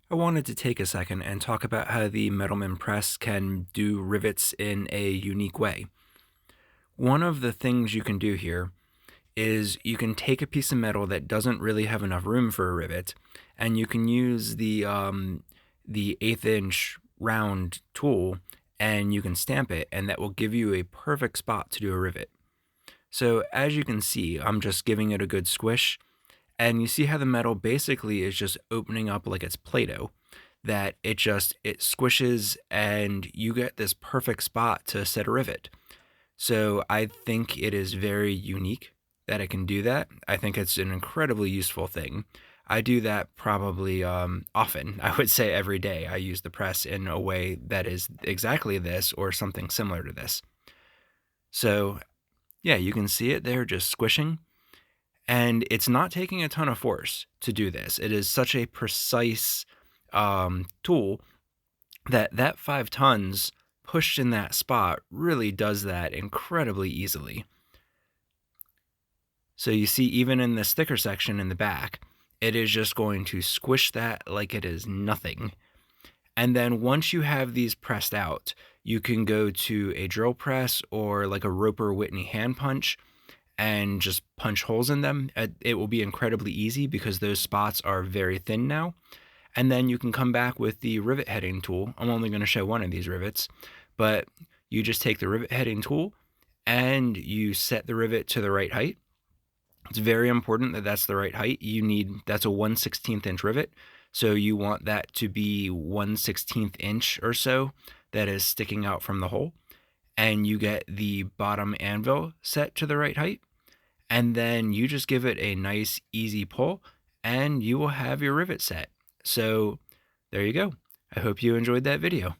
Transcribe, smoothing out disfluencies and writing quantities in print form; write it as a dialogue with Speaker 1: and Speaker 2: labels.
Speaker 1: I wanted to take a second and talk about how the MEdelman Press can do rivets in a unique way. One of the things you can do here is you can take a piece of metal that doesn't really have enough room for a rivet, and you can use the 1/8 inch round tool, and you can stamp it, and that will give you a perfect spot to do a rivet. So as you can see, I'm just giving it a good squish, and you see how the metal basically is just opening up like it's Play-Doh, that it squishes and you get this perfect spot to set a rivet. So I think it is very unique that it can do that. I think it's an incredibly useful thing. I do that probably often. I would say every day I use the press in a way that is exactly this or something similar to this. So yeah, you can see it there just squishing. And it's not taking a ton of force to do this. It is such a precise tool that 5 tons pushed in that spot really does that incredibly easily. So you see, even in the sticker section in the back, it is just going to squish that like it is nothing. And then once you have these pressed out, you can go to a drill press or like a Roper Whitney hand punch and just punch holes in them. It will be incredibly easy because those spots are very thin now. And then you can come back with the rivet heading tool. I'm only going to show one of these rivets, but you just take the rivet heading tool and you set the rivet to the right height. It's very important that that's the right height. That's a 1/16 inch rivet. So you want that to be 1/16 inch or so that is sticking out from the hole. And you get the bottom anvil set to the right height. And then you just give it a nice easy pull and you will have your rivet set. So there you go. I hope you enjoyed that video.